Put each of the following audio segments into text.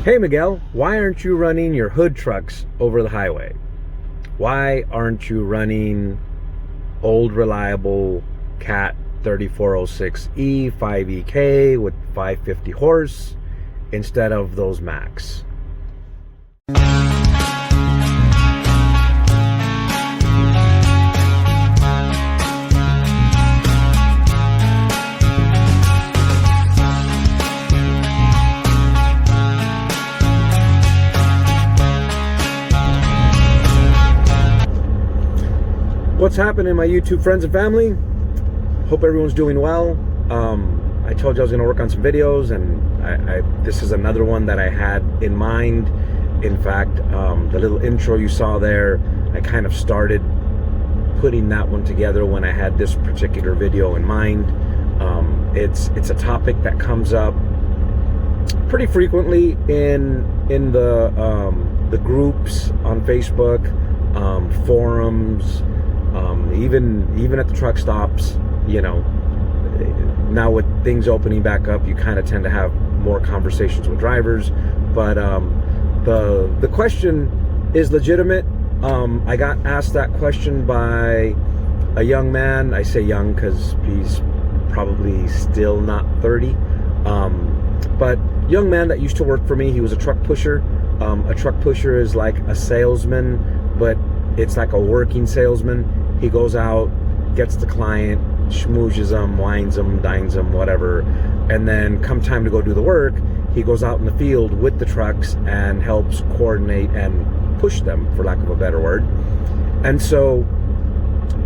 Hey Miguel, why aren't you running your hood trucks over the highway? Why aren't you running old reliable Cat 3406E 5EK with 550 horse instead of those Macks? What's happening, my YouTube friends and family? Hope everyone's doing well. I told you I was going to work on some videos, and this is another one that I had in mind. In fact, the little intro you saw there, I kind of started putting that one together when I had this particular video in mind. It's a topic that comes up pretty frequently in the groups on Facebook, forums. Even at the truck stops, you know, now with things opening back up, you kind of tend to have more conversations with drivers. But the question is legitimate. I got asked that question by a young man. I say young because he's probably still not 30. But young man that used to work for me. He was a truck pusher. A truck pusher is like a salesman, but it's like a working salesman. He goes out, gets the client, schmoozes them, wines them, dines them, whatever, and then come time to go do the work, he goes out in the field with the trucks and helps coordinate and push them, for lack of a better word. And so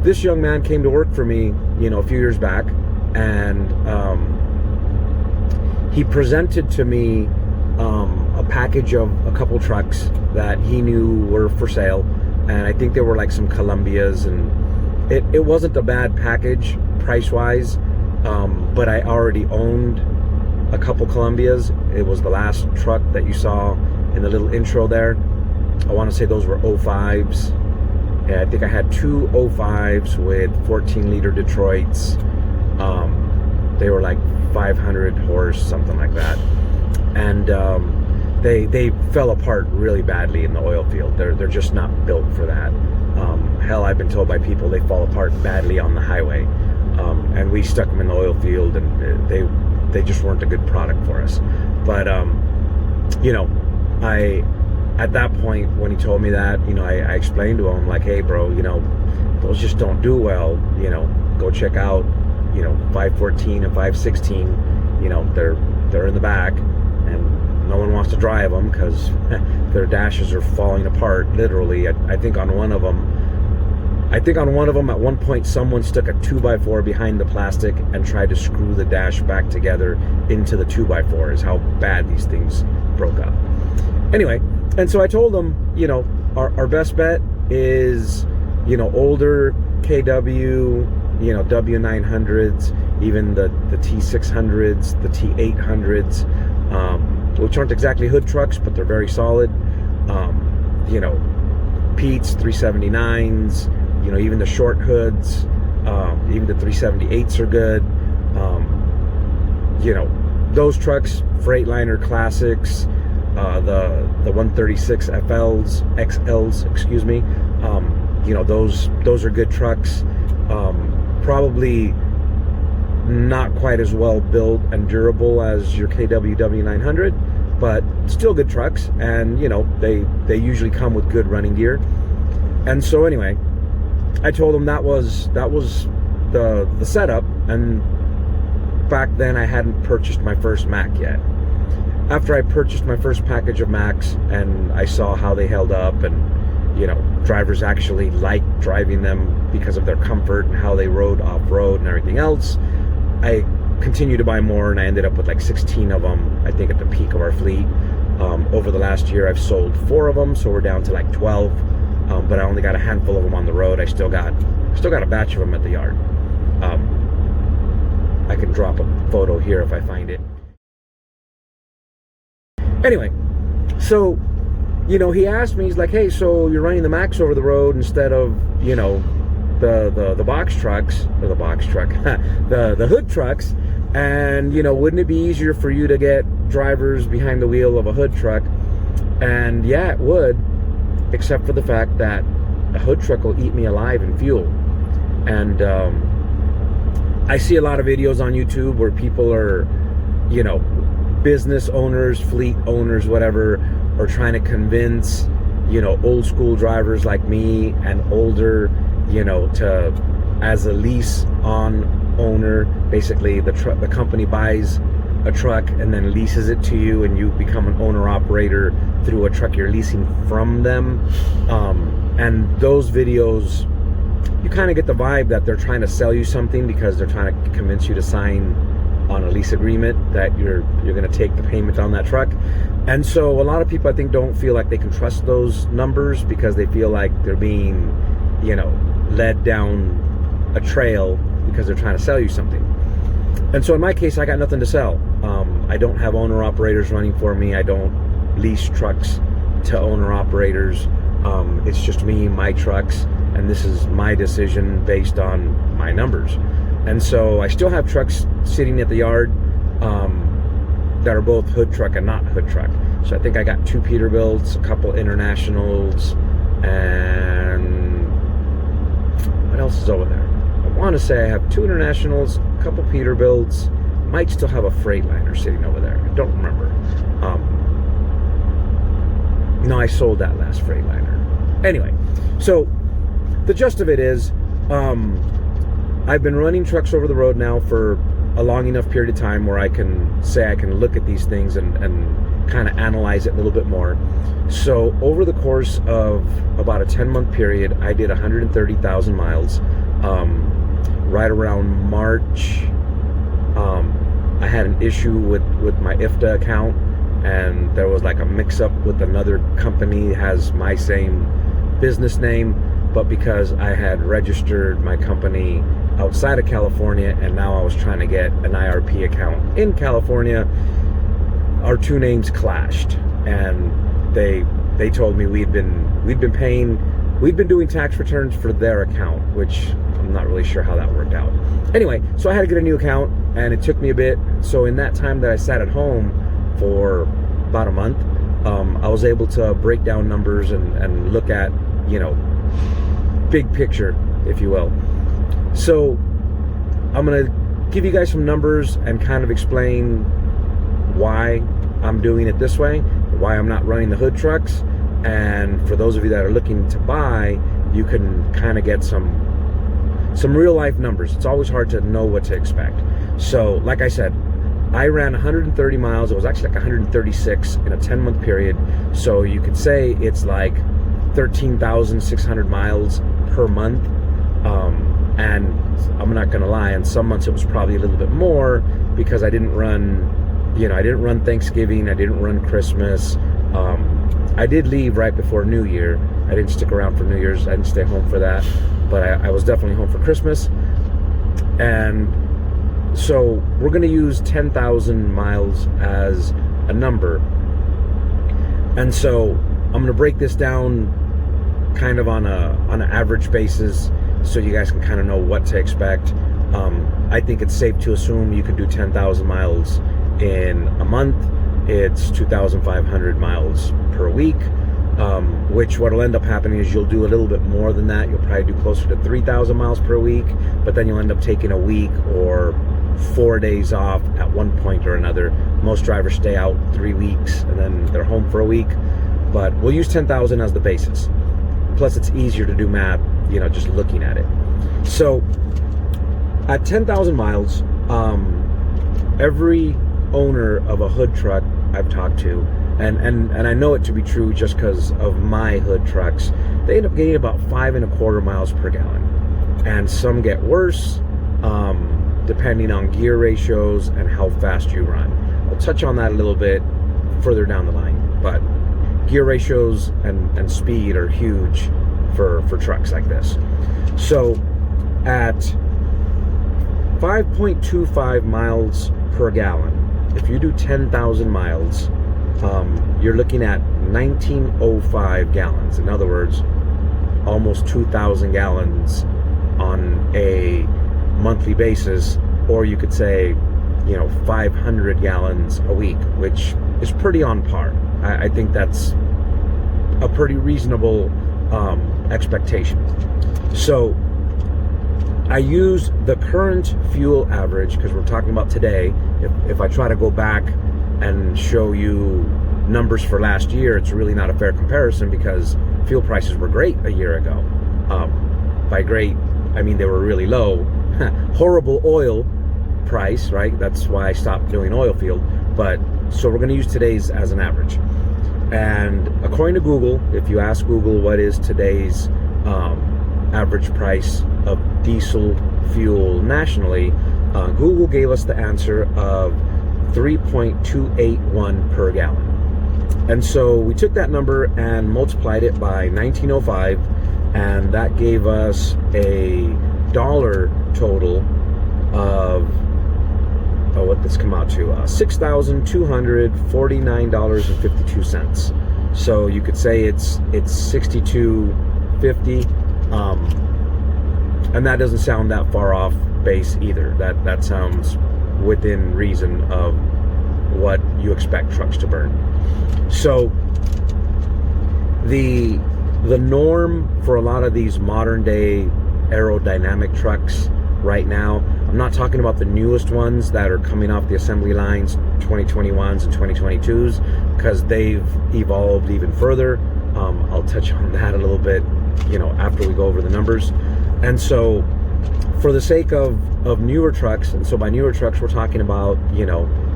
this young man came to work for me, you know, a few years back, and he presented to me a package of a couple trucks that he knew were for sale. And I think there were like some Columbias, and it wasn't a bad package price-wise, but I already owned a couple Columbias. It was the last truck that you saw in the little intro there. I want to say those were 05s. Yeah, I think I had two 05s with 14-liter Detroits. They were like 500 horse, something like that. And they fell apart really badly in the oil field. They're just not built for that. Hell, I've been told by people they fall apart badly on the highway. And we stuck them in the oil field, and they just weren't a good product for us. But you know, at that point when he told me that, you know, I explained to him like, hey bro, you know, those just don't do well. You know, go check out, you know, 514 and 516. You know, they're in the back, and no one wants to drive them because their dashes are falling apart literally. I think on one of them at one point someone stuck a 2x4 behind the plastic and tried to screw the dash back together into the 2x4 is how bad these things broke up. Anyway, and so I told them, you know, our best bet is, you know, older KW, you know, W900s, even the T600s, the T800s, which aren't exactly hood trucks, but they're very solid. You know, Pete's 379s, you know, even the short hoods, even the 378s are good. You know, those trucks, Freightliner Classics, the 136 XLs, excuse me. You know, those are good trucks. Probably not quite as well built and durable as your KW W900, but still good trucks. And you know, they usually come with good running gear. And so anyway, I told him that was the setup. And back then I hadn't purchased my first Mack yet. After I purchased my first package of Macks and I saw how they held up, and you know, drivers actually liked driving them because of their comfort and how they rode off-road and everything else, I continued to buy more, and I ended up with like 16 of them, I think, at the peak of our fleet. Over the last year I've sold 4 of them, so we're down to like 12, but I only got a handful of them on the road. I still got a batch of them at the yard. I can drop a photo here if I find it. Anyway, so, you know, he asked me, he's like, hey, so you're running the Macks over the road instead of, you know, the box trucks, or the box truck, the hood trucks. And, you know, wouldn't it be easier for you to get drivers behind the wheel of a hood truck? And yeah, it would, except for the fact that a hood truck will eat me alive in fuel. And I see a lot of videos on YouTube where people are, you know, business owners, fleet owners, whatever, are trying to convince, you know, old school drivers like me and older, you know, to, as a lease on owner, basically the company buys a truck and then leases it to you, and you become an owner operator through a truck you're leasing from them. And those videos, you kind of get the vibe that they're trying to sell you something, because they're trying to convince you to sign on a lease agreement that you're going to take the payment on that truck. And so a lot of people, I think, don't feel like they can trust those numbers, because they feel like they're being, you know, led down a trail because they're trying to sell you something. And so in my case, I got nothing to sell. I don't have owner operators running for me. I don't lease trucks to owner operators. It's just me, my trucks, and this is my decision based on my numbers. And so I still have trucks sitting at the yard that are both hood truck and not hood truck. So I think I got 2 Peterbilts, a couple Internationals, and what else is over there? I want to say I have 2 Internationals, a couple Peterbilts, might still have a Freightliner sitting over there. I don't remember. No, I sold that last Freightliner. Anyway, so the gist of it is, I've been running trucks over the road now for a long enough period of time where I can say I can look at these things and kind of analyze it a little bit more. So over the course of about a 10-month period, I did 130,000 miles. Right around March, I had an issue with my IFTA account, and there was like a mix-up with another company that has my same business name, but because I had registered my company outside of California and now I was trying to get an IRP account in California, our 2 names clashed, and they told me we'd been doing tax returns for their account, which I'm not really sure how that worked out. Anyway, so I had to get a new account, and it took me a bit. So in that time that I sat at home for about a month, I was able to break down numbers and look at, you know, big picture, if you will. So I'm gonna give you guys some numbers and kind of explain why I'm doing it this way, why I'm not running the hood trucks, and for those of you that are looking to buy, you can kind of get some real life numbers. It's always hard to know what to expect. So like I said, I ran 130 miles. It was actually like 136 in a 10-month period. So you could say it's like 13,600 miles per month. And I'm not gonna lie, in some months it was probably a little bit more, because I didn't run, you know, I didn't run Thanksgiving, I didn't run Christmas. I did leave right before New Year. I didn't stick around for New Year's. I didn't stay home for that, but I was definitely home for Christmas. And so we're gonna use 10,000 miles as a number. And so I'm gonna break this down kind of on an average basis, so you guys can kind of know what to expect. I think it's safe to assume you can do 10,000 miles in a month. It's 2,500 miles per week, which what'll end up happening is you'll do a little bit more than that. You'll probably do closer to 3,000 miles per week, but then you'll end up taking a week or 4 days off at one point or another. Most drivers stay out 3 weeks and then they're home for a week, but we'll use 10,000 as the basis. Plus it's easier to do math, you know, just looking at it. So at 10,000 miles, every owner of a hood truck I've talked to, and I know it to be true just because of my hood trucks, they end up getting about 5.25 miles per gallon. And some get worse, depending on gear ratios and how fast you run. I'll touch on that a little bit further down the line, but gear ratios and speed are huge for trucks like this. So at 5.25 miles per gallon, if you do 10,000 miles, you're looking at 1905 gallons. In other words, almost 2,000 gallons on a monthly basis, or you could say, 500 gallons a week, which is pretty on par. I think that's a pretty reasonable expectation. So I use the current fuel average, because we're talking about today. If I try to go back and show you numbers for last year, it's really not a fair comparison, because fuel prices were great a year ago. By great, I mean they were really low. Horrible oil price, right? That's why I stopped doing oil field. But so we're going to use today's as an average. And according to Google, if you ask Google what is today's average price of diesel fuel nationally, Google gave us the answer of 3.281 per gallon. And so we took that number and multiplied it by 1905, and that gave us a dollar total of what this come out to, $6,249.52. So you could say it's $62.50, and that doesn't sound that far off base either. That sounds within reason of what you expect trucks to burn. So the norm for a lot of these modern day aerodynamic trucks right now, I'm not talking about the newest ones that are coming off the assembly lines, 2021s and 2022s, because they've evolved even further. I'll touch on that a little bit, after we go over the numbers. And so for the sake of newer trucks, and so by newer trucks, we're talking about,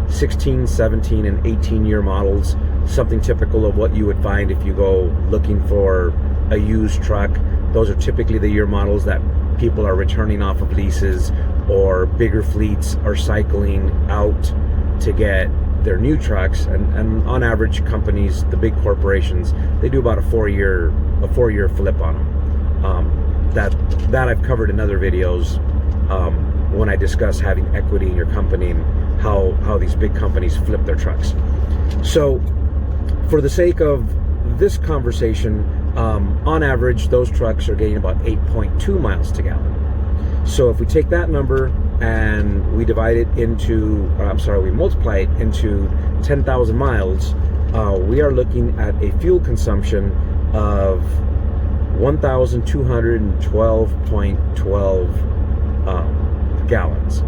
16, 17, and 18-year models, something typical of what you would find if you go looking for a used truck. Those are typically the year models that people are returning off of leases, or bigger fleets are cycling out to get their new trucks. And on average, companies, the big corporations, they do about a four-year flip on them. That I've covered in other videos when I discuss having equity in your company and how these big companies flip their trucks. So for the sake of this conversation, on average, those trucks are getting about 8.2 miles to gallon. So if we take that number and we divide it into, we multiply it into 10,000 miles, we are looking at a fuel consumption of 1,212.12 gallons.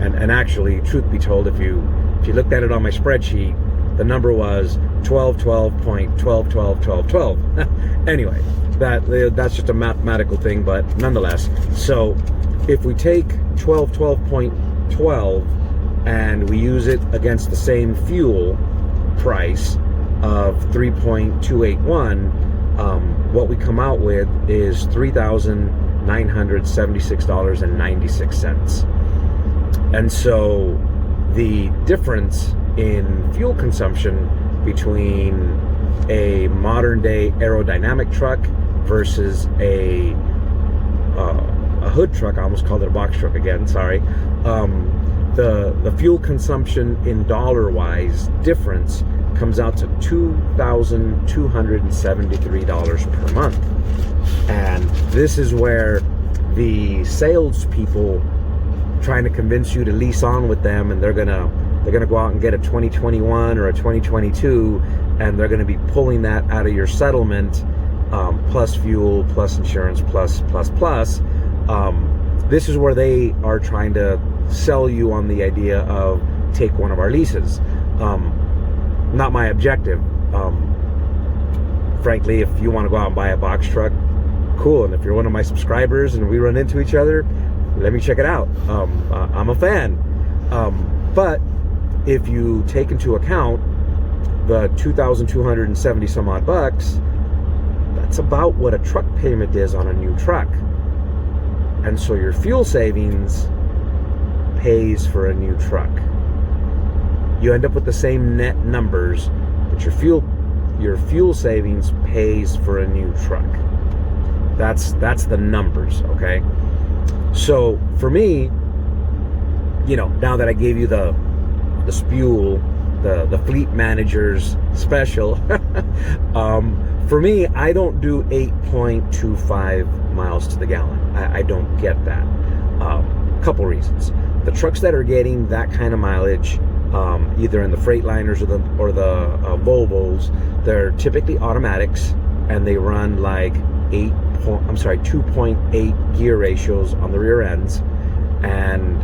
And actually, truth be told, if you looked at it on my spreadsheet, the number was 1212.12121212. Anyway, that's just a mathematical thing, but nonetheless. So if we take 1212.12 and we use it against the same fuel price of 3.281, what we come out with is $3,976.96. And so the difference in fuel consumption between a modern day aerodynamic truck versus a hood truck, I almost called it a box truck again, sorry. The fuel consumption in dollar wise difference comes out to $2,273 per month. And this is where the salespeople trying to convince you to lease on with them, and they're gonna go out and get a 2021 or a 2022, and they're gonna be pulling that out of your settlement, plus fuel, plus insurance, plus. This is where they are trying to sell you on the idea of take one of our leases. Not my objective. Frankly, if you want to go out and buy a box truck, cool. And if you're one of my subscribers and we run into each other, let me check it out. I'm a fan. But if you take into account the 2,270 some odd bucks, that's about what a truck payment is on a new truck. And so your fuel savings pays for a new truck. You end up with the same net numbers, but your fuel savings pays for a new truck. That's the numbers, okay? So for me, now that I gave you the spiel, the fleet manager's special, for me, I don't do 8.25 miles to the gallon. I don't get that. Couple reasons. the trucks that are getting that kind of mileage, either in the Freightliners or the Volvos, they're typically automatics, and they run like 2.8 gear ratios on the rear ends. And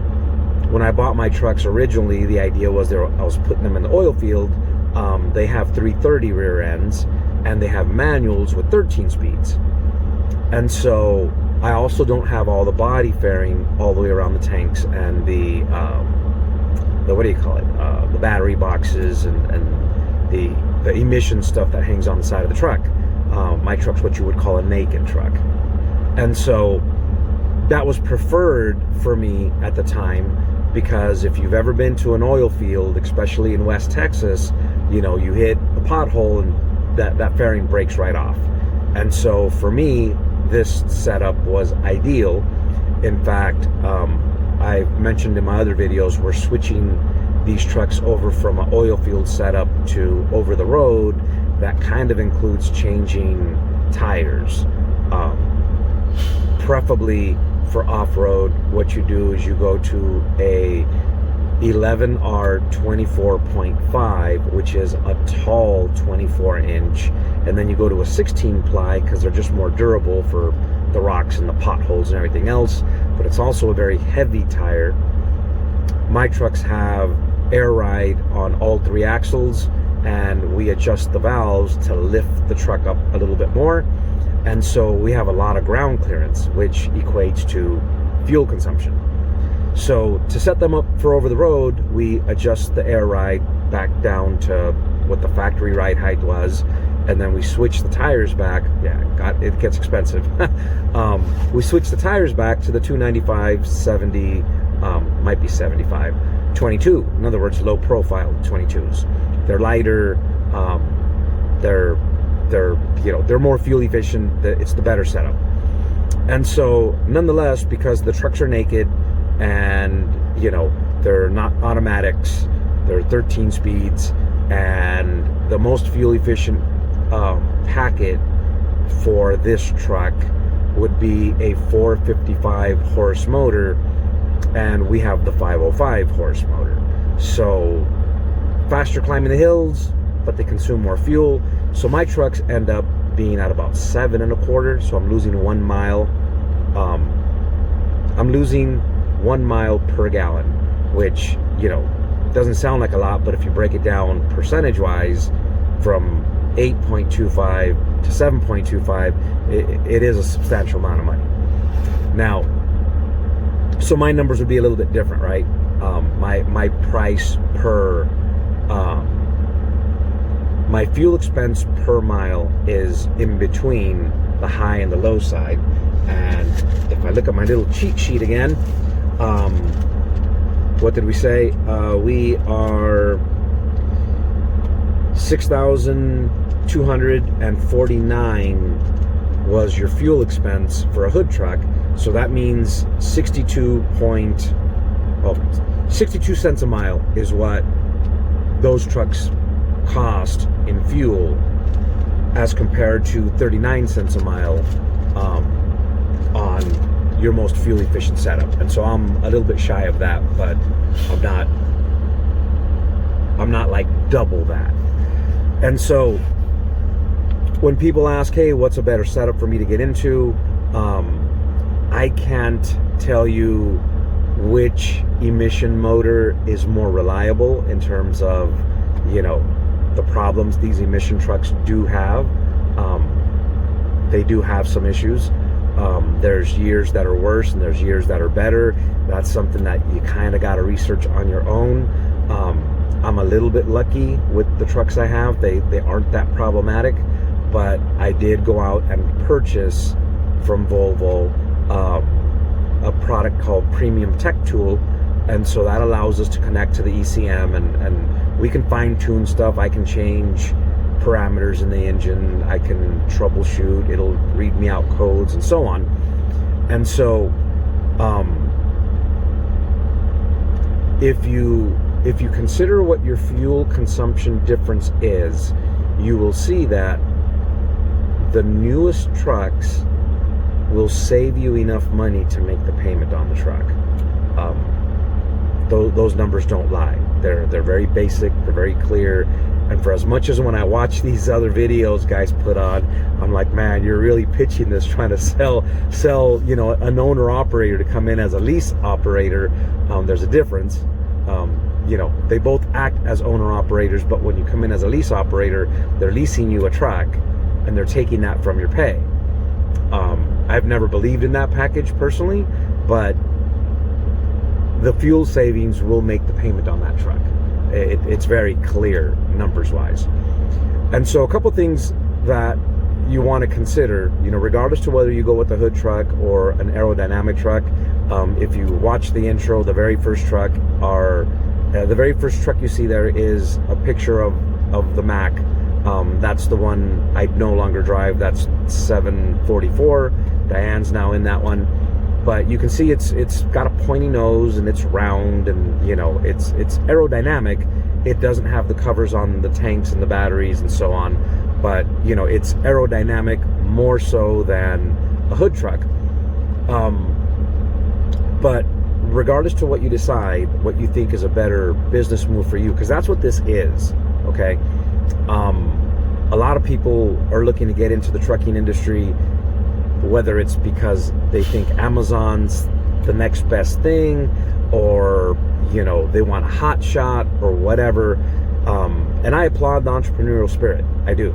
when I bought my trucks originally, the idea was I was putting them in the oil field. They have 330 rear ends, and they have manuals with 13 speeds. And so I also don't have all the body fairing all the way around the tanks and the what do you call it? The battery boxes and the emission stuff that hangs on the side of the truck. My truck's what you would call a naked truck. And so that was preferred for me at the time, because if you've ever been to an oil field, especially in West Texas, you know, you hit a pothole and that fairing breaks right off. And so for me, this setup was ideal. In fact, I mentioned in my other videos, we're switching these trucks over from an oil field setup to over the road. That kind of includes changing tires. Preferably for off-road, what you do is you go to a 11R 24.5, which is a tall 24-inch, and then you go to a 16 ply because they're just more durable for the rocks and the potholes and everything else, but it's also a very heavy tire. My trucks have air ride on all 3 axles, and we adjust the valves to lift the truck up a little bit more, and so we have a lot of ground clearance, which equates to fuel consumption. So to set them up for over the road, we adjust the air ride back down to what the factory ride height was, and then we switch the tires back. Yeah, it gets expensive. We switch the tires back to the 295 70, might be 75, 22. In other words, low profile 22s. They're lighter. They're more fuel efficient. It's the better setup. And so, nonetheless, because the trucks are naked, and you know, they're not automatics, they're 13 speeds, and the most fuel efficient packet for this truck would be a 455 horse motor, and we have the 505 horse motor. So faster climbing the hills, but they consume more fuel. So my trucks end up being at about 7.25, so I'm losing 1 mile. I'm losing 1 mile per gallon, which, you know, doesn't sound like a lot, but if you break it down percentage wise, from 8.25 to 7.25, it is a substantial amount of money. Now, so my numbers would be a little bit different, right? My price per my fuel expense per mile is in between the high and the low side. And if I look at my little cheat sheet again, what did we say? We are 6,249 was your fuel expense for a hood truck. So that means 62 cents a mile is what those trucks cost in fuel, as compared to 39 cents a mile on your most fuel efficient setup. And so I'm a little bit shy of that, but I'm not like double that. And so when people ask, hey, what's a better setup for me to get into, I can't tell you which emission motor is more reliable in terms of, you know, the problems these emission trucks do have. They do have some issues. There's years that are worse and there's years that are better. That's something that you kind of got to research on your own. I'm a little bit lucky with the trucks I have. They aren't that problematic, but I did go out and purchase from Volvo a product called Premium Tech Tool, and so that allows us to connect to the ECM, and we can fine-tune stuff. I can change parameters in the engine, I can troubleshoot, it'll read me out codes and so on. And so if you consider what your fuel consumption difference is, you will see that the newest trucks will save you enough money to make the payment on the truck. those numbers don't lie. They're very basic, they're very clear. And for as much as when I watch these other videos guys put on, I'm like, man, you're really pitching this, trying to sell, you know, an owner operator to come in as a lease operator. There's a difference. You know, they both act as owner operators, but when you come in as a lease operator, they're leasing you a truck and they're taking that from your pay. I've never believed in that package personally, but the fuel savings will make the payment on that truck. It's very clear numbers wise. And so a couple things that you want to consider, you know, regardless to whether you go with a hood truck or an aerodynamic truck. If you watch the intro, the very first truck you see there is a picture of the Mack. That's the one I no longer drive. That's 744. Diane's now in that one. But you can see it's got a pointy nose and it's round, and you know it's aerodynamic. It doesn't have the covers on the tanks and the batteries and so on, but you know it's aerodynamic more so than a hood truck. But regardless to what you decide, what you think is a better business move for you, because that's what this is, okay? A lot of people are looking to get into the trucking industry, whether it's because they think Amazon's the next best thing, or you know they want a hot shot or whatever. And I applaud the entrepreneurial spirit. I do.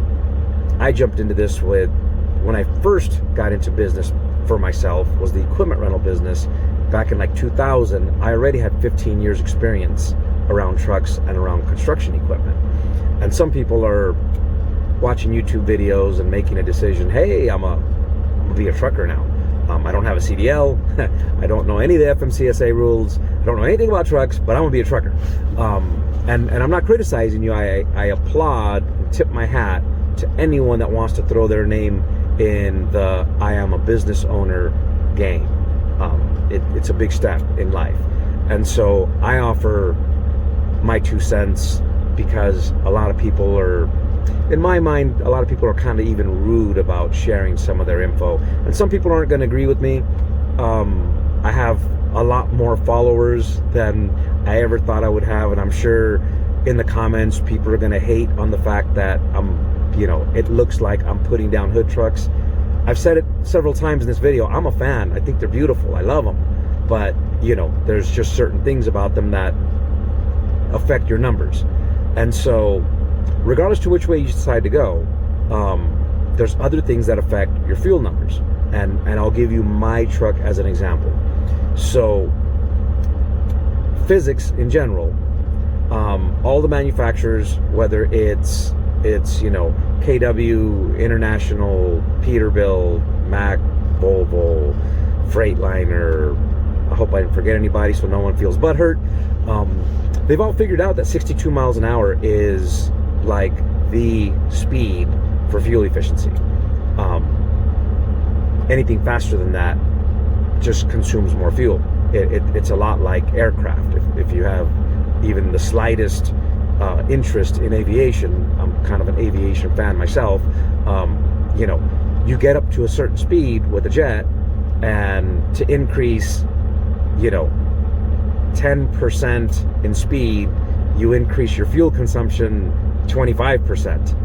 I jumped into this when I first got into business for myself, was the equipment rental business back in like 2000. I already had 15 years experience around trucks and around construction equipment. And some people are watching YouTube videos and making a decision, hey, I'm gonna be a trucker now. I don't have a CDL. I don't know any of the FMCSA rules. I don't know anything about trucks, but I'm gonna be a trucker. And I'm not criticizing you. I applaud and tip my hat to anyone that wants to throw their name in the I am a business owner game. It's a big step in life. And so I offer my 2 cents, because a lot of people are, in my mind, a lot of people are kind of even rude about sharing some of their info. And some people aren't going to agree with me. I have a lot more followers than I ever thought I would have. And I'm sure in the comments, people are going to hate on the fact that it looks like I'm putting down hood trucks. I've said it several times in this video. I'm a fan. I think they're beautiful. I love them. But, there's just certain things about them that affect your numbers. And so, regardless to which way you decide to go, there's other things that affect your fuel numbers. And I'll give you my truck as an example. So, physics in general, all the manufacturers, whether it's KW, International, Peterbilt, Mack, Volvo, Freightliner, I hope I didn't forget anybody so no one feels butthurt. They've all figured out that 62 miles an hour is like the speed for fuel efficiency. Anything faster than that just consumes more fuel. It's a lot like aircraft. If you have even the slightest interest in aviation, I'm kind of an aviation fan myself, you get up to a certain speed with a jet, and to increase 10% in speed, you increase your fuel consumption 25%.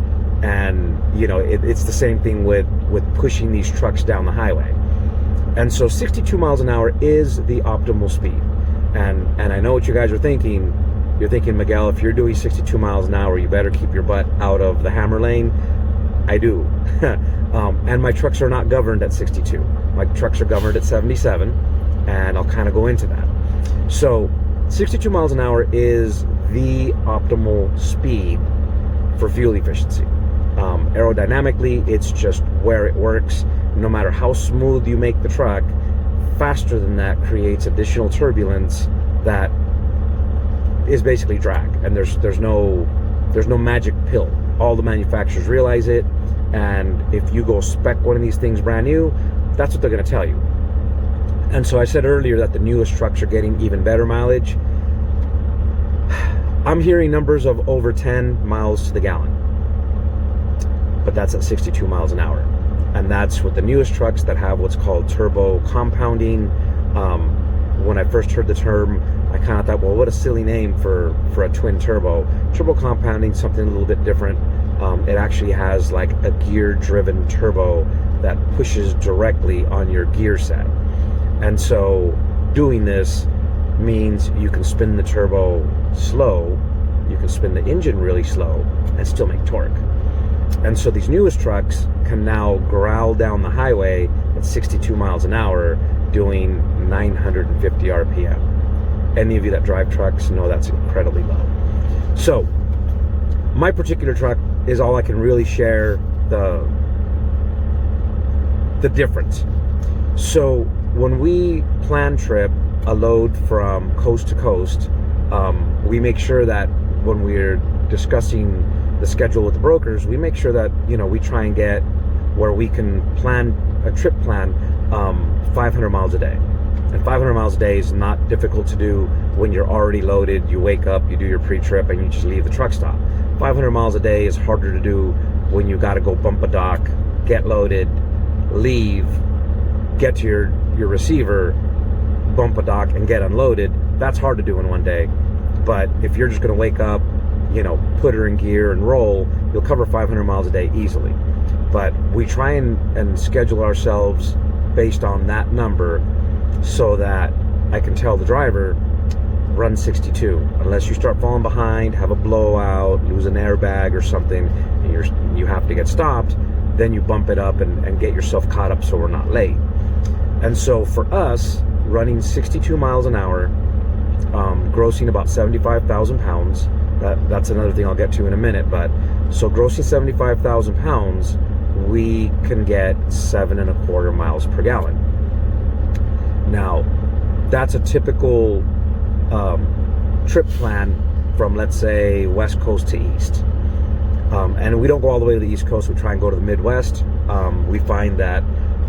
And it's the same thing with pushing these trucks down the highway. And so 62 miles an hour is the optimal speed. And I know what you guys are thinking. You're thinking, Miguel, if you're doing 62 miles an hour, you better keep your butt out of the hammer lane. I do. And my trucks are not governed at 62. My trucks are governed at 77, and I'll kind of go into that. So 62 miles an hour is the optimal speed for fuel efficiency. Aerodynamically, it's just where it works. No matter how smooth you make the truck, faster than that creates additional turbulence that is basically drag, and there's no magic pill. All the manufacturers realize it, and if you go spec one of these things brand new, that's what they're going to tell you. And so I said earlier that the newest trucks are getting even better mileage. I'm hearing numbers of over 10 miles to the gallon, but that's at 62 miles an hour. And that's with the newest trucks that have what's called turbo compounding. when I first heard the term, I kind of thought, well, what a silly name for a twin turbo. Turbo compounding, something a little bit different. It actually has like a gear-driven turbo that pushes directly on your gear set. And so doing this means you can spin the turbo slow, you can spin the engine really slow, and still make torque. And so these newest trucks can now growl down the highway at 62 miles an hour doing 950 RPM. Any of you that drive trucks know that's incredibly low. So my particular truck is all I can really share the difference. So when we plan trip a load from coast to coast, we make sure that when we're discussing the schedule with the brokers, we make sure that, you know, we try and get where we can plan a trip plan 500 miles a day. And 500 miles a day is not difficult to do when you're already loaded. You wake up, you do your pre-trip, and you just leave the truck stop. 500 miles a day is harder to do when you got to go bump a dock, get loaded, leave, get to your receiver, bump a dock, and get unloaded. That's hard to do in one day. But if you're just going to wake up, you know, put her in gear and roll, you'll cover 500 miles a day easily. But we try and schedule ourselves based on that number so that I can tell the driver, run 62. Unless you start falling behind, have a blowout, lose an airbag or something, and you have to get stopped, then you bump it up and get yourself caught up so we're not late. And so for us, running 62 miles an hour, grossing about 75,000 pounds, that's another thing I'll get to in a minute, but so grossing 75,000 pounds, we can get 7.25 miles per gallon. Now, that's a typical trip plan from, let's say, West Coast to East. And we don't go all the way to the East Coast, we try and go to the Midwest. We find that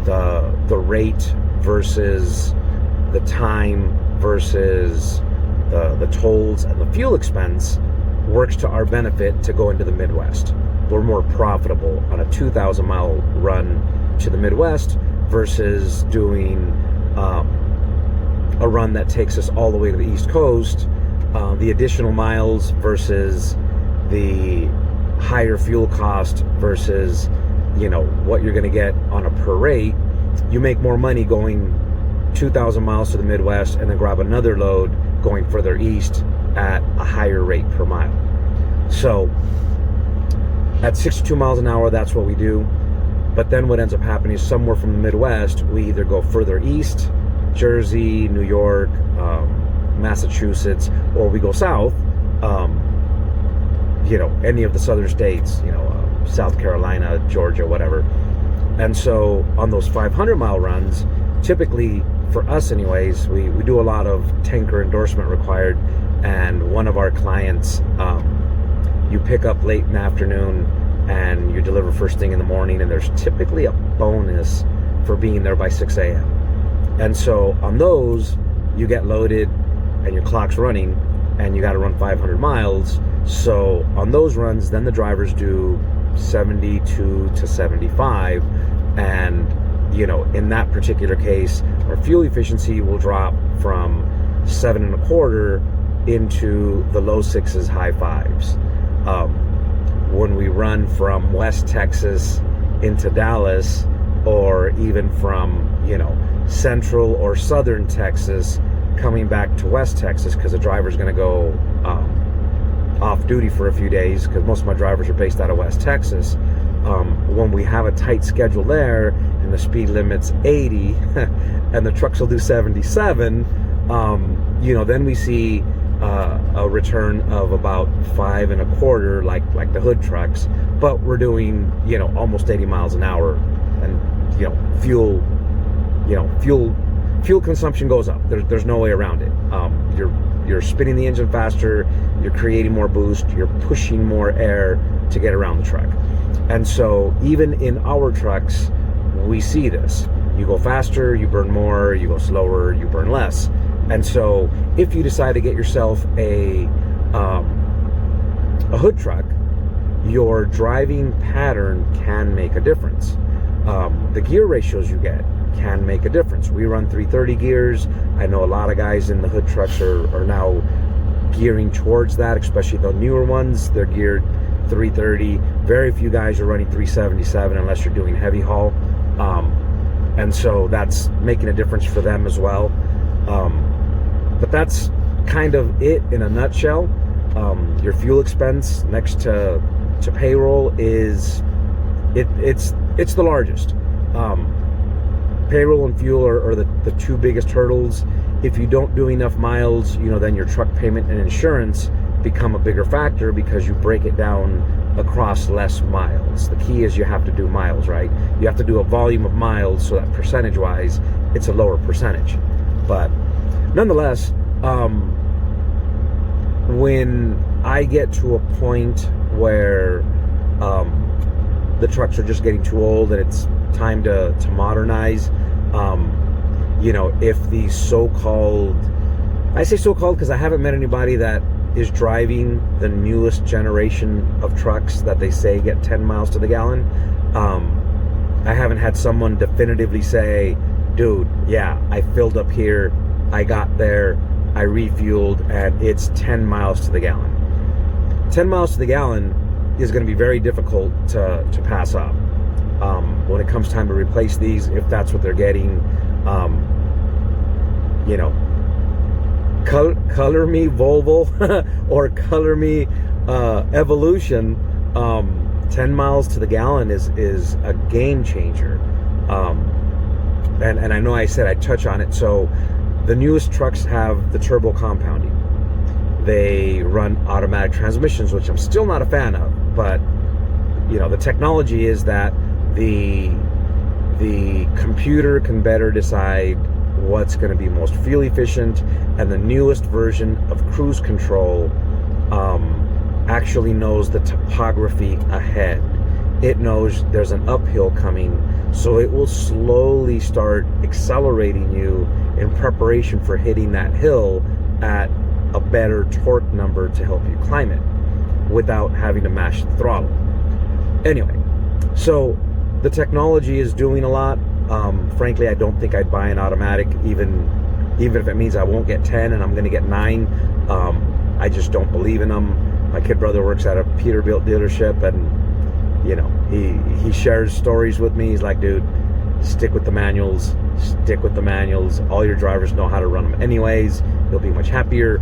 the rate versus the time versus the tolls and the fuel expense works to our benefit to go into the Midwest. We're more profitable on a 2,000 mile run to the Midwest versus doing a run that takes us all the way to the East Coast. The additional miles versus the higher fuel cost versus, you know, what you're going to get on a per rate. You make more money going 2,000 miles to the Midwest and then grab another load going further east at a higher rate per mile. So at 62 miles an hour, that's what we do. But then what ends up happening is somewhere from the Midwest, we either go further east, Jersey, New York, Massachusetts, or we go south, you know, any of the southern states, you know, South Carolina, Georgia, whatever. And so on those 500 mile runs, typically for us anyways, we do a lot of tanker endorsement required, and one of our clients, you pick up late in the afternoon and you deliver first thing in the morning, and there's typically a bonus for being there by 6 a.m. And so on those, you get loaded and your clock's running and you got to run 500 miles. So on those runs, then the drivers do 72 to 75. And, you know, in that particular case, our fuel efficiency will drop from 7.25 into the low 6s, high 5s. When we run from West Texas into Dallas, or even from, you know, Central or Southern Texas coming back to West Texas, because the driver's going to go off duty for a few days, because most of my drivers are based out of West Texas. When we have a tight schedule there and the speed limit's 80 and the trucks will do 77, you know, then we see a return of about 5.25, like the hood trucks, but we're doing, you know, almost 80 miles an hour, and, you know, fuel consumption goes up. There's no way around it. You're spinning the engine faster, you're creating more boost, you're pushing more air to get around the truck. And so even in our trucks, we see this. You go faster, you burn more. You go slower, you burn less. And so if you decide to get yourself a hood truck, your driving pattern can make a difference. The gear ratios you get, can make a difference. We run 330 gears. I know a lot of guys in the hood trucks are now gearing towards that, especially the newer ones. They're geared 330. Very few guys are running 377 unless you're doing heavy haul. And so that's making a difference for them as well. But that's kind of it in a nutshell. Your fuel expense next to payroll is it's the largest. Payroll and fuel are the two biggest hurdles. If you don't do enough miles, then your truck payment and insurance become a bigger factor because you break it down across less miles. The key is you have to do miles, right? You have to do a volume of miles so that percentage-wise, it's a lower percentage. But nonetheless, when I get to a point where the trucks are just getting too old and it's time to modernize, if the so-called, I say so-called because I haven't met anybody that is driving the newest generation of trucks that they say get 10 miles to the gallon. I haven't had someone definitively say, dude, yeah, I filled up here, I got there, I refueled, and it's 10 miles to the gallon. 10 miles to the gallon is going to be very difficult to pass up. When it comes time to replace these, if that's what they're getting, color me Volvo or color me Evolution, 10 miles to the gallon is a game changer. And I know I said I'd touch on it. So the newest trucks have the turbo compounding. They run automatic transmissions, which I'm still not a fan of, but the technology is that the computer can better decide what's going to be most fuel efficient, and the newest version of cruise control actually knows the topography ahead. It knows there's an uphill coming, so it will slowly start accelerating you in preparation for hitting that hill at a better torque number to help you climb it without having to mash the throttle. Anyway, so the technology is doing a lot. Frankly, I don't think I'd buy an automatic, even if it means I won't get 10 and I'm going to get 9. I just don't believe in them. My kid brother works at a Peterbilt dealership, and he shares stories with me. He's like, dude, stick with the manuals. Stick with the manuals. All your drivers know how to run them anyways. You'll be much happier.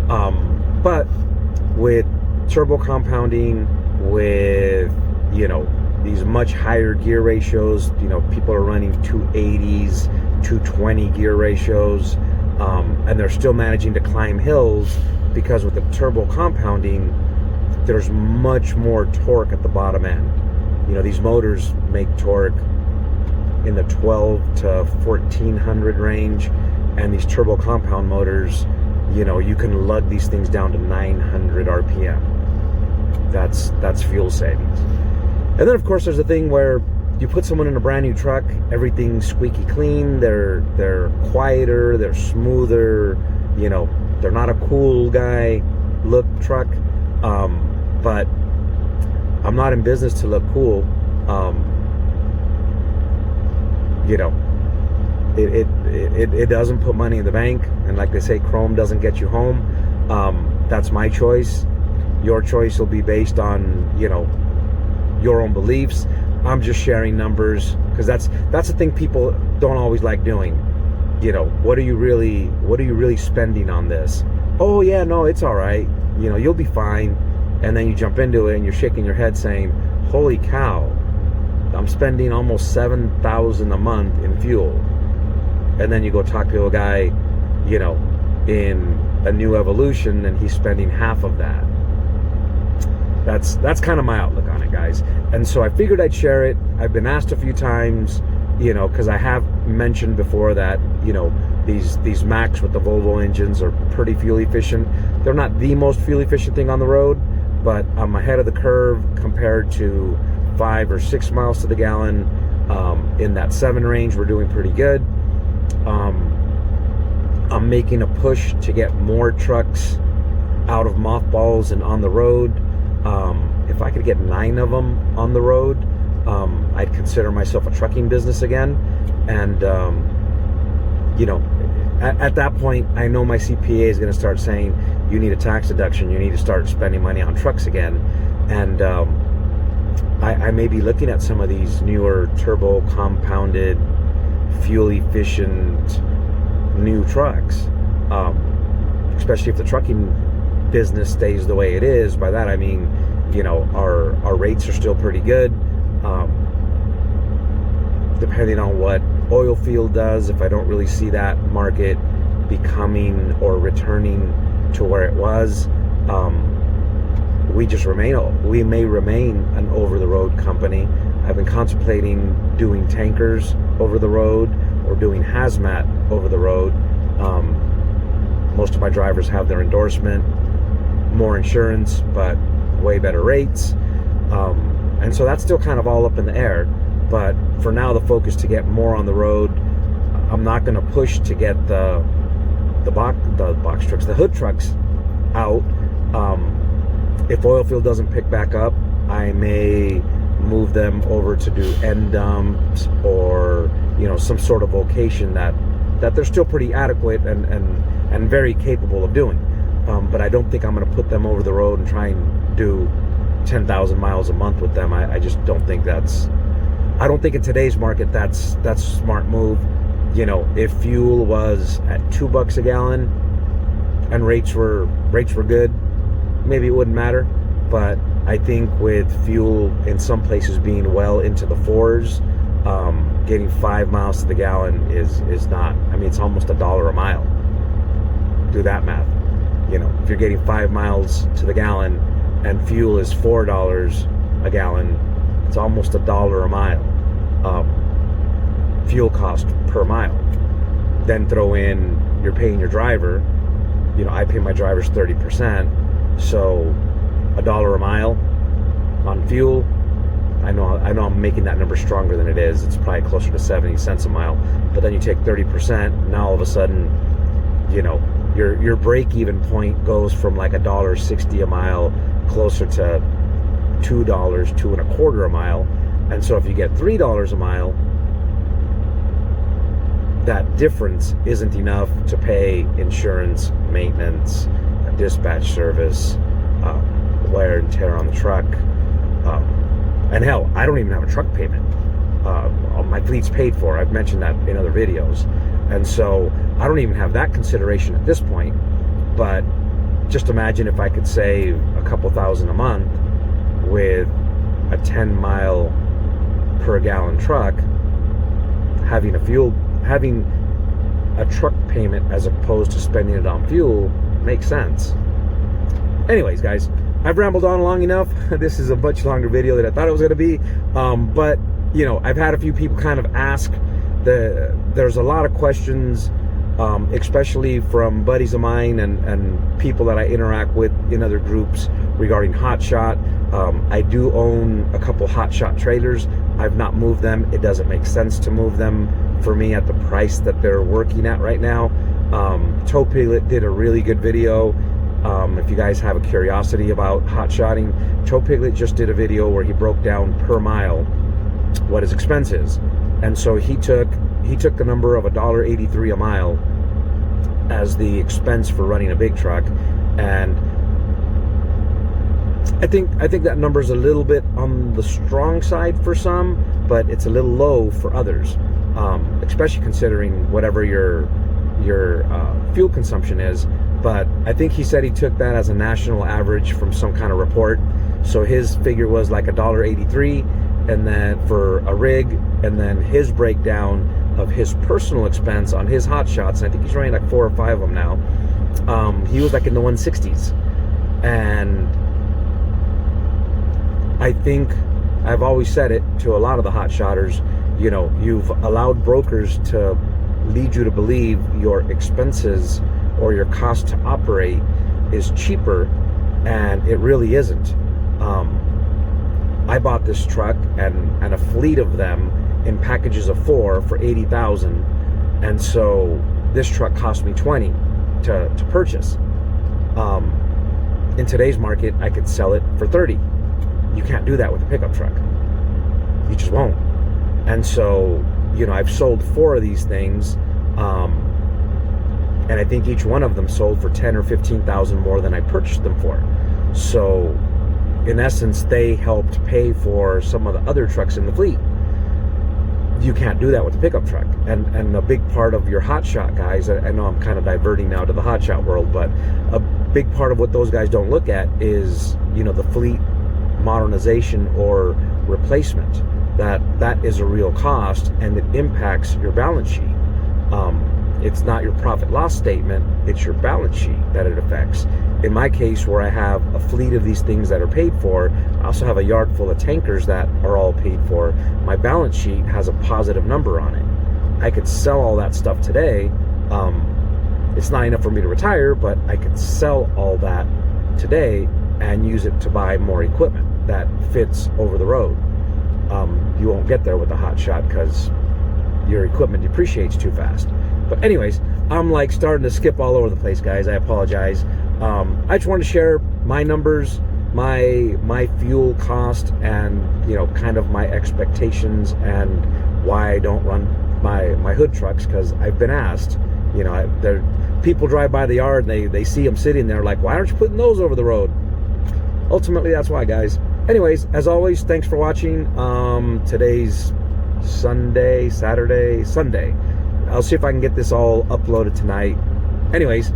But with turbo compounding, with these much higher gear ratios, people are running 280s, 220 gear ratios, and they're still managing to climb hills because with the turbo compounding, there's much more torque at the bottom end. These motors make torque in the 12 to 1400 range, and these turbo compound motors, you can lug these things down to 900 RPM. That's fuel savings. And then of course there's a thing where you put someone in a brand new truck, everything's squeaky clean, they're quieter, they're smoother, they're not a cool guy look truck. But I'm not in business to look cool. It doesn't put money in the bank, and like they say, Chrome doesn't get you home. That's my choice. Your choice will be based on your own beliefs. I'm just sharing numbers because that's the thing people don't always like doing. What are you really spending on this? Oh yeah, no, it's all right. You'll be fine. And then you jump into it and you're shaking your head saying, holy cow, I'm spending almost $7,000 a month in fuel. And then you go talk to a guy, in a new Evolution, and he's spending half of that. That's kind of my outlook on it, guys. And so I figured I'd share it. I've been asked a few times, because I have mentioned before that, these Macks with the Volvo engines are pretty fuel efficient. They're not the most fuel efficient thing on the road, but I'm ahead of the curve compared to 5 or 6 miles to the gallon. In that 7 range, we're doing pretty good. I'm making a push to get more trucks out of mothballs and on the road. If I could get 9 of them on the road, I'd consider myself a trucking business again. And, you know, at that point, I know my CPA is going to start saying, you need a tax deduction, you need to start spending money on trucks again. And I may be looking at some of these newer turbo compounded, fuel efficient new trucks, especially if the trucking business stays the way it is. By that I mean, you know, our rates are still pretty good, depending on what oil field does. If I don't really see that market becoming or returning to where it was, we may remain an over-the-road company. I've been contemplating doing tankers over the road or doing hazmat over the road. Most of my drivers have their endorsement, more insurance, but way better rates. And so that's still kind of all up in the air. But for now, the focus to get more on the road. I'm not going to push to get the box trucks, the hood trucks out. If oil field doesn't pick back up, I may move them over to do end dumps or, you know, some sort of vocation that they're still pretty adequate and very capable of doing. But I don't think I'm going to put them over the road and try and do 10,000 miles a month with them. I just don't think I don't think in today's market that's a smart move. You know, if fuel was at $2 a gallon and rates were good, maybe it wouldn't matter. But I think with fuel in some places being well into the fours, getting 5 miles to the gallon is not, I mean, it's almost $1 a mile. Do that math. You know, if you're getting 5 miles to the gallon and fuel is $4 a gallon, it's almost $1 a mile fuel cost per mile. Then throw in, you're paying your driver. You know, I pay my drivers 30%, so $1 a mile on fuel. I know I'm making that number stronger than it is. It's probably closer to 70 cents a mile. But then you take 30%, now all of a sudden, you know, your break-even point goes from like $1.60 a mile closer to $2, $2.25 a mile. And so if you get $3 a mile, that difference isn't enough to pay insurance, maintenance, dispatch service, wear and tear on the truck. And hell, I don't even have a truck payment. My fleet's paid for. I've mentioned that in other videos. And so I don't even have that consideration at this point. But just imagine if I could save a couple thousand a month with a 10-mile per gallon truck, having a truck payment as opposed to spending it on fuel makes sense. Anyways, guys, I've rambled on long enough. This is a much longer video than I thought it was going to be. But, you know, I've had a few people kind of ask. There's a lot of questions, especially from buddies of mine and people that I interact with in other groups regarding hotshot. I do own a couple hotshot trailers. I've not moved them. It doesn't make sense to move them for me at the price that they're working at right now. Tow Piglet did a really good video. If you guys have a curiosity about hot-shotting, Tow Piglet just did a video where he broke down per mile what his expense is. And so he took the number of $1.83 a mile as the expense for running a big truck. And I think that number is a little bit on the strong side for some, but it's a little low for others, especially considering whatever your fuel consumption is. But I think he said he took that as a national average from some kind of report. So his figure was like $1.83, and then for a rig, and then his breakdown of his personal expense on his hot shots, and I think he's running like 4 or 5 of them now. He was like in the 160s, and I think I've always said it to a lot of the hot shotters. You know, you've allowed brokers to lead you to believe your expenses or your cost to operate is cheaper, and it really isn't. I bought this truck and a fleet of them in packages of 4 for $80,000, and so this truck cost me $20,000 to purchase. In today's market, I could sell it for $30,000. You can't do that with a pickup truck. You just won't. And so, you know, I've sold 4 of these things, and I think each one of them sold for 10 or 15,000 more than I purchased them for. So in essence, they helped pay for some of the other trucks in the fleet. You can't do that with a pickup truck. And a big part of your hotshot guys, I know I'm kind of diverting now to the hotshot world, but a big part of what those guys don't look at is, you know, the fleet modernization or replacement. That is a real cost, and it impacts your balance sheet. It's not your profit loss statement, it's your balance sheet that it affects. In my case, where I have a fleet of these things that are paid for, I also have a yard full of tankers that are all paid for. My balance sheet has a positive number on it. I could sell all that stuff today. It's not enough for me to retire, but I could sell all that today and use it to buy more equipment that fits over the road. You won't get there with a hot shot because your equipment depreciates too fast. But anyways, I'm like starting to skip all over the place, guys. I apologize. I just wanted to share my numbers, my fuel cost, and, you know, kind of my expectations and why I don't run my hood trucks, because I've been asked. You know, people drive by the yard and they see them sitting there like, why aren't you putting those over the road? Ultimately, that's why, guys. Anyways, as always, thanks for watching. Today's Sunday. I'll see if I can get this all uploaded tonight. Anyways,